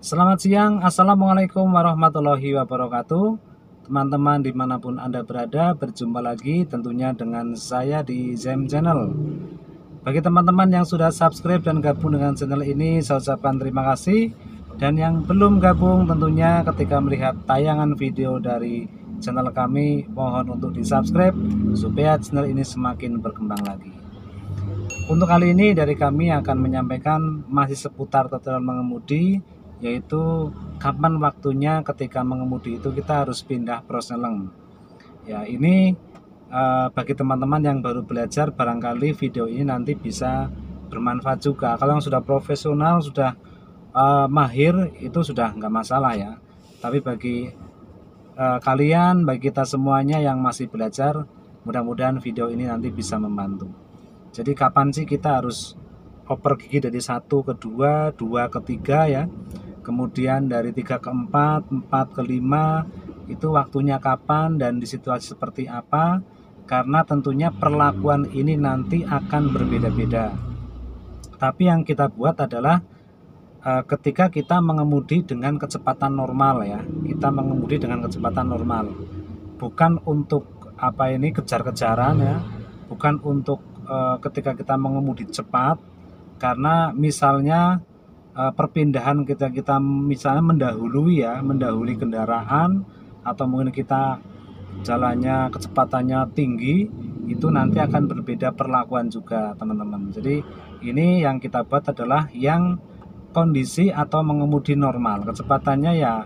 Selamat siang, Assalamualaikum warahmatullahi wabarakatuh. Teman-teman dimanapun Anda berada, berjumpa lagi tentunya dengan saya di Zem Channel. Bagi teman-teman yang sudah subscribe dan gabung dengan channel ini, saya ucapkan terima kasih. Dan yang belum gabung tentunya ketika melihat tayangan video dari channel kami, mohon untuk di subscribe supaya channel ini semakin berkembang lagi. Untuk kali ini dari kami akan menyampaikan masih seputar tutorial mengemudi, yaitu kapan waktunya ketika mengemudi itu kita harus pindah prosneleng. Ya, ini bagi teman-teman yang baru belajar, barangkali video ini nanti bisa bermanfaat juga. Kalau yang sudah profesional, sudah mahir, itu sudah nggak masalah ya. Tapi bagi kalian, bagi kita semuanya yang masih belajar, mudah-mudahan video ini nanti bisa membantu. Jadi kapan sih kita harus oper gigi dari 1 ke 2, 2 ke 3 ya. Kemudian dari 3 ke 4, 4 ke 5, itu waktunya kapan dan di situasi seperti apa? Karena tentunya perlakuan ini nanti akan berbeda-beda. Tapi yang kita buat adalah ketika kita mengemudi dengan kecepatan normal ya. Kita mengemudi dengan kecepatan normal. Bukan untuk kejar-kejaran ya. Bukan untuk ketika kita mengemudi cepat, karena misalnya perpindahan kita misalnya mendahului kendaraan, atau mungkin kita jalannya kecepatannya tinggi, itu nanti akan berbeda perlakuan juga teman-teman. Jadi ini yang kita buat adalah yang kondisi atau mengemudi normal, kecepatannya ya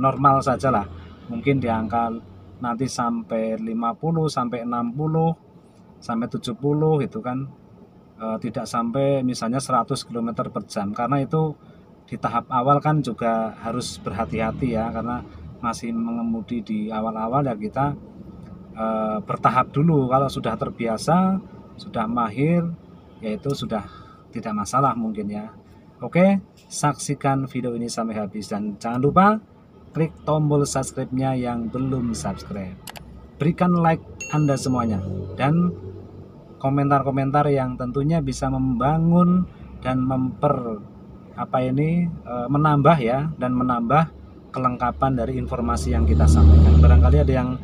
normal sajalah, mungkin di angka nanti sampai 50 sampai 60 sampai 70 itu kan, tidak sampai misalnya 100 km per jam, karena itu di tahap awal kan juga harus berhati-hati ya, karena masih mengemudi di awal-awal ya kita bertahap dulu. Kalau sudah terbiasa, sudah mahir, yaitu sudah tidak masalah mungkin ya. Oke, saksikan video ini sampai habis dan jangan lupa klik tombol subscribe-nya yang belum subscribe. Berikan like Anda semuanya dan komentar-komentar yang tentunya bisa membangun dan menambah ya, dan menambah kelengkapan dari informasi yang kita sampaikan. Barangkali ada yang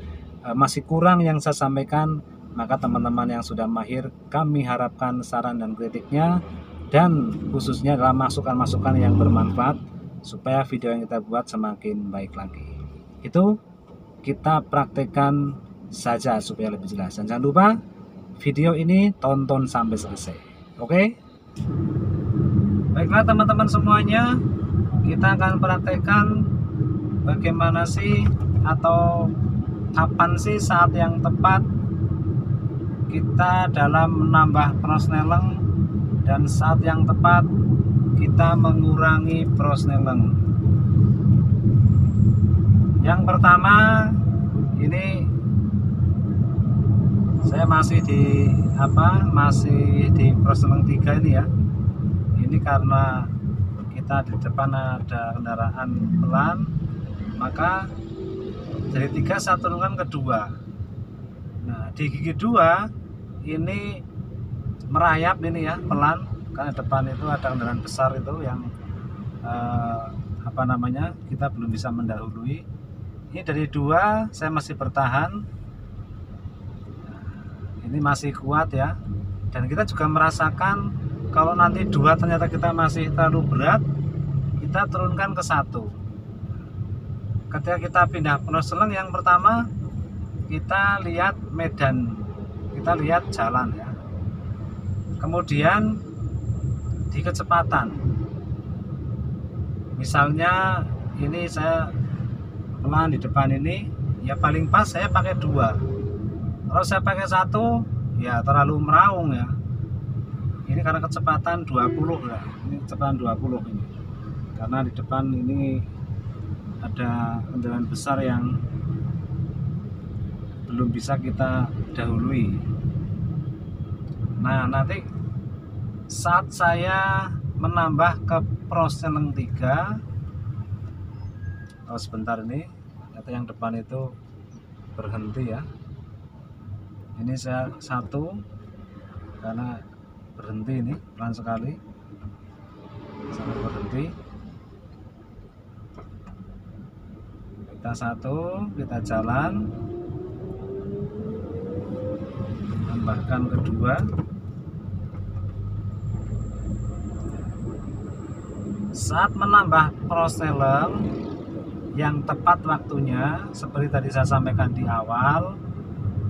masih kurang yang saya sampaikan, maka teman-teman yang sudah mahir, kami harapkan saran dan kritiknya, dan khususnya adalah masukan-masukan yang bermanfaat supaya video yang kita buat semakin baik lagi. Itu kita praktekkan saja supaya lebih jelas. Dan jangan lupa video ini tonton sampai selesai. Oke? Baiklah teman-teman semuanya, kita akan praktekkan bagaimana sih atau kapan sih saat yang tepat kita dalam menambah prosneleng dan saat yang tepat kita mengurangi prosneleng. Yang pertama, ini saya masih di prosneleng 3 ini ya. Ini karena kita di depan ada kendaraan pelan, maka dari 3 saya turunkan ke 2. Nah, di gigi 2 ini merayap ini ya, pelan, karena depan itu ada kendaraan besar itu yang kita belum bisa mendahului. Ini dari 2 saya masih bertahan. Ini masih kuat ya, dan kita juga merasakan kalau nanti 2 ternyata kita masih terlalu berat, kita turunkan ke 1. Ketika kita pindah prosneleng, yang pertama kita lihat medan, kita lihat jalan ya, kemudian di kecepatan, misalnya ini saya pelan di depan ini ya, paling pas saya pakai 2. Kalau saya pakai 1 ya terlalu meraung ya. Ini karena kecepatan 20 ya. Ini kecepatan 20 ini. Karena di depan ini ada kendaraan besar yang belum bisa kita dahului. Nah, nanti saat saya menambah ke prosneleng 3, sebentar ini, ternyata yang depan itu berhenti ya. Ini saya 1 karena berhenti, ini pelan sekali sampai berhenti. Kita satu, kita jalan, tambahkan kedua. Saat menambah prosteleng yang tepat waktunya, seperti tadi saya sampaikan di awal,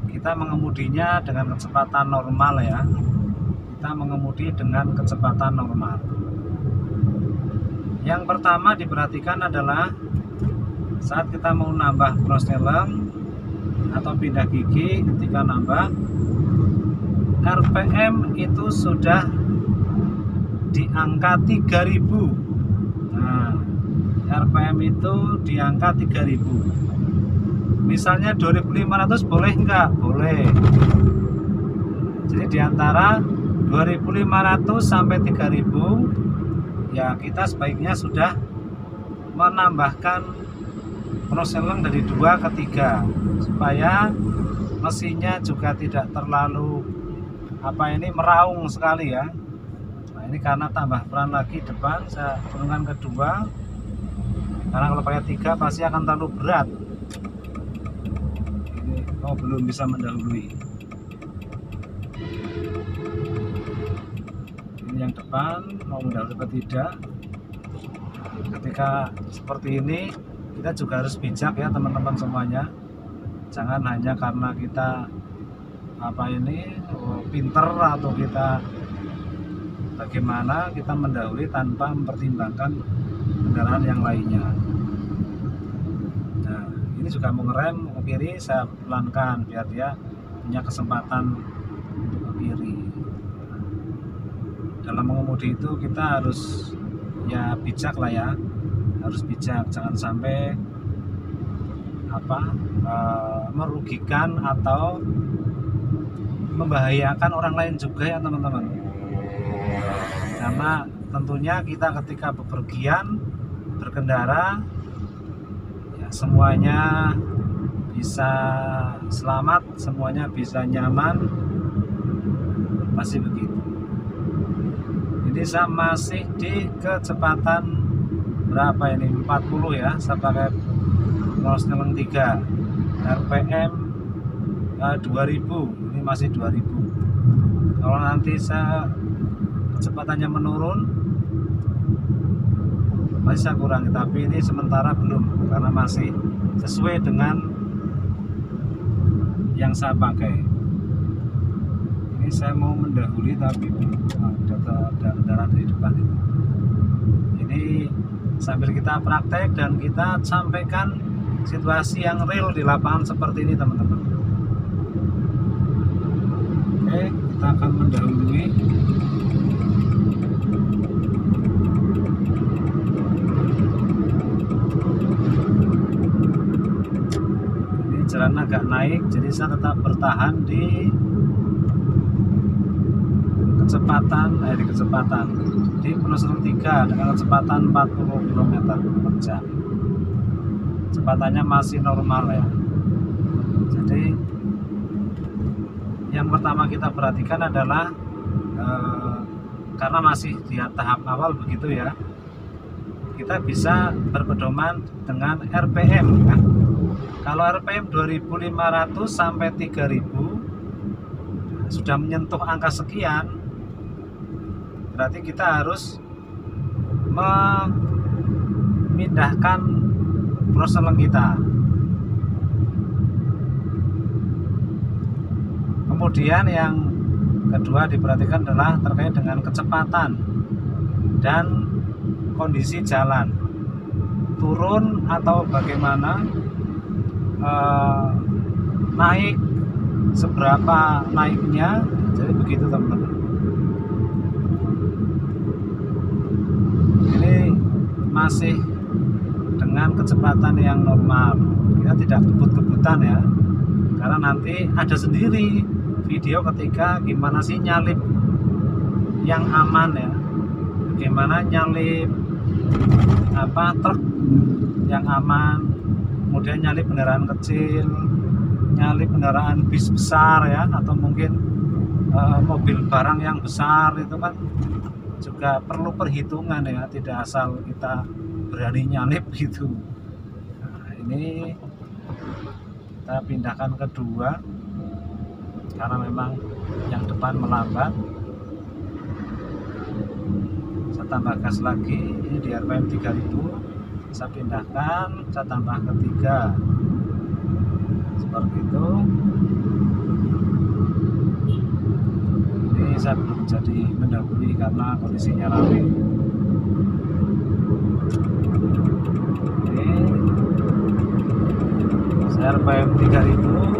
kita mengemudinya dengan kecepatan normal ya. Kita mengemudi dengan kecepatan normal. Yang pertama diperhatikan adalah saat kita mau nambah prosteleng atau pindah gigi, ketika nambah RPM itu sudah di angka 3000. Nah, RPM itu di angka 3000. Misalnya 2500 boleh enggak? Boleh. Jadi di antara 2500 sampai 3000 ya kita sebaiknya sudah menambahkan prosteleng dari 2 ke 3 supaya mesinnya juga tidak terlalu meraung sekali ya. Nah, ini karena tambah peran lagi depan, saya turunkan ke 2 karena kalau pakai 3 pasti akan terlalu berat. Ini belum bisa mendahului. Ini yang depan mau mendahului atau tidak. Ketika seperti ini kita juga harus bijak ya teman-teman semuanya. Jangan hanya karena kita pinter atau kita bagaimana kita mendahului tanpa mempertimbangkan kendaraan yang lainnya. Nah, ini juga mau ngerem ke kiri, saya pelankan biar dia punya kesempatan untuk ke kiri. Dalam mengemudi itu kita harus ya bijak lah ya, harus bijak, jangan sampai merugikan atau membahayakan orang lain juga ya teman-teman. Karena tentunya kita ketika bepergian berkendara ya semuanya bisa selamat, semuanya bisa nyaman, pasti begitu. Ini saya masih di kecepatan berapa ini, 40 ya, saya pakai prosteleng 3 RPM 2000, ini masih 2000. Kalau nanti saya kecepatannya menurun masih saya kurangi, tapi ini sementara belum karena masih sesuai dengan yang saya pakai. Ini saya mau mendahului tapi ada kendaraan dari depan itu. Ini sambil kita praktek dan kita sampaikan situasi yang real di lapangan seperti ini teman-teman. Oke, kita akan mendahului. Ini jalan agak naik, jadi saya tetap bertahan di kecepatan di prosteleng 3 dengan kecepatan 40 km per jam. Kecepatannya masih normal ya. Jadi yang pertama kita perhatikan adalah karena masih di tahap awal begitu ya, kita bisa berpedoman dengan RPM kan. Kalau RPM 2500 sampai 3000 sudah menyentuh angka sekian, berarti kita harus memindahkan prosteleng kita. Kemudian yang kedua diperhatikan adalah terkait dengan kecepatan dan kondisi jalan, turun atau bagaimana, naik seberapa naiknya. Jadi begitu teman-teman. Ini masih dengan kecepatan yang normal, kita tidak kebut-kebutan ya, karena nanti ada sendiri video ketika gimana sih nyalip yang aman ya, bagaimana nyalip truk yang aman, kemudian nyalip kendaraan kecil, nyalip kendaraan bis besar ya, atau mungkin mobil barang yang besar. Itu kan juga perlu perhitungan ya, tidak asal kita berani nyalip gitu. Nah, ini kita pindahkan ke 2 karena memang yang depan melambat. Saya tambah gas lagi, ini di RPM 3000 saya pindahkan, saya tambah ke 3 seperti itu. Ini saya belum jadi mendahului karena kondisinya ramai. Ini saya RPM 3000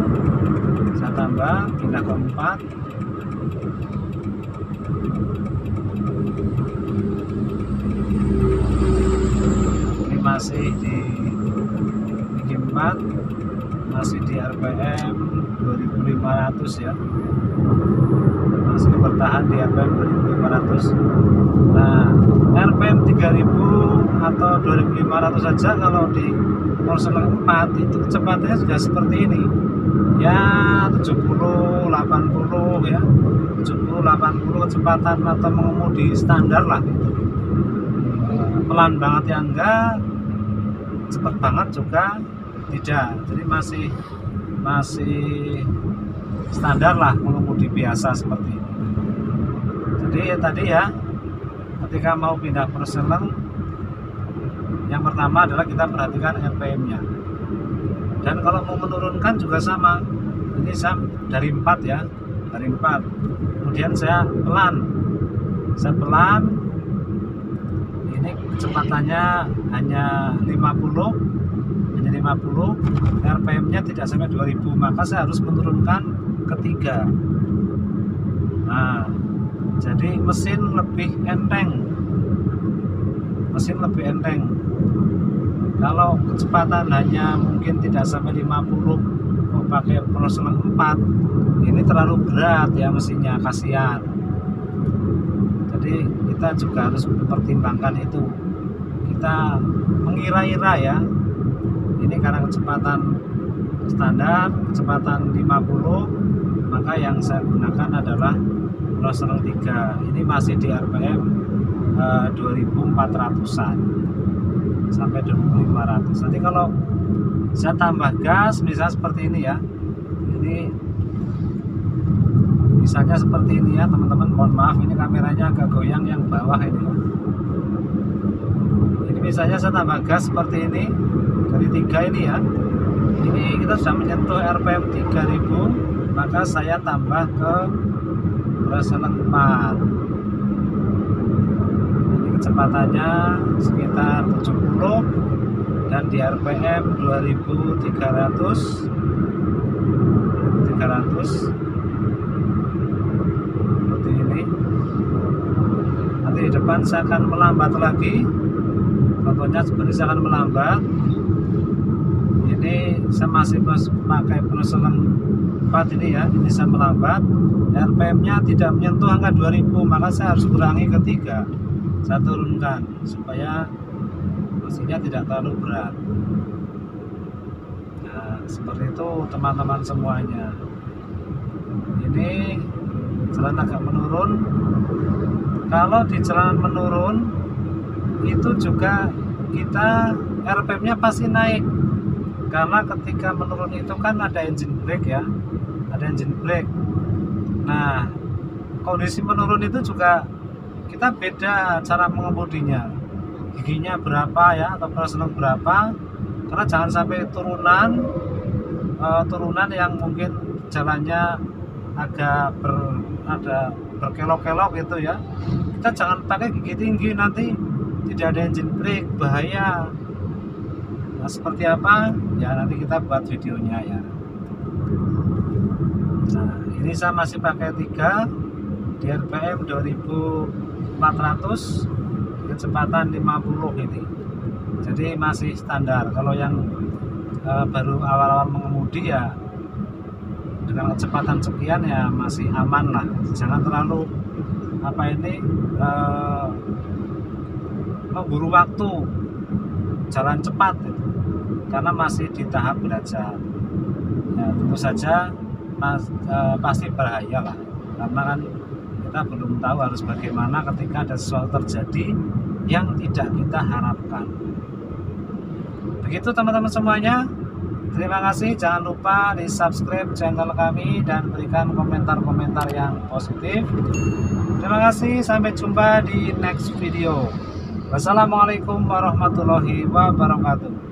saya tambah, pindah ke 4. Ini masih di gigi 4, masih di RPM 2500 ya, masih bertahan di RPM 2500. Nah, RPM 3000 atau 2500 saja kalau di Porsche 4 itu kecepatannya sudah seperti ini ya, 70 80 ya, 70 80 kecepatan atau mengemudi standar lah gitu. Pelan banget ya enggak, cepet banget juga tidak, jadi masih standar lah mengemudi biasa seperti ini. Jadi ya tadi ya, ketika mau pindah perseleng, yang pertama adalah kita perhatikan RPM nya, dan kalau mau menurunkan juga sama. Ini saya dari 4 ya, dari 4, kemudian saya pelan, ini kecepatannya hanya 50, RPM nya tidak sampai 2000, maka saya harus menurunkan ke 3. Nah, jadi mesin lebih enteng. Kalau kecepatan hanya mungkin tidak sampai 50, mau pakai Porsche 4, ini terlalu berat ya mesinnya, kasihan. Jadi kita juga harus mempertimbangkan itu. Kita mengira-ira ya, ini karena kecepatan standar, kecepatan 50, maka yang saya gunakan adalah Porsche 3. Ini masih di RPM 2400-an sampai 2500. Nanti kalau saya tambah gas misalnya seperti ini ya, ini misalnya seperti ini ya teman-teman, mohon maaf ini kameranya agak goyang yang bawah ini ya. Ini misalnya saya tambah gas seperti ini dari 3 ini ya, ini kita sudah menyentuh RPM 3000, maka saya tambah ke Porsche 4. Kecepatannya sekitar 70 dan di RPM 2300 seperti ini. Nanti di depan saya akan melambat lagi, contohnya seperti saya akan melambat. Ini saya masih pakai Porsche 4 ini ya, ini saya melambat, RPM nya tidak menyentuh angka 2000, maka saya harus kurangi ke 3, saya turunkan supaya mesinnya tidak terlalu berat. Nah, seperti itu teman-teman semuanya. Ini jalan agak menurun. Kalau di jalan menurun itu juga kita RPM nya pasti naik, karena ketika menurun itu kan ada engine brake ya, Nah, kondisi menurun itu juga kita beda cara mengemudinya, giginya berapa ya, atau persenan berapa, karena jangan sampai turunan yang mungkin jalannya agak berkelok-kelok gitu ya, kita jangan pakai gigi tinggi, nanti tidak ada engine brake, bahaya. Nah, seperti apa ya, nanti kita buat videonya ya. Nah, ini saya masih pakai 3 di RPM 2400, kecepatan 50 ini, jadi masih standar. Kalau yang baru awal-awal mengemudi ya dengan kecepatan sekian ya masih aman lah, jangan terlalu memburu waktu jalan cepat gitu, karena masih di tahap belajar ya. Tentu saja pasti bahaya lah, karena kan kita belum tahu harus bagaimana ketika ada sesuatu terjadi yang tidak kita harapkan. Begitu teman-teman semuanya. Terima kasih, jangan lupa di subscribe channel kami dan berikan komentar-komentar yang positif. Terima kasih, sampai jumpa di next video. Wassalamualaikum warahmatullahi wabarakatuh.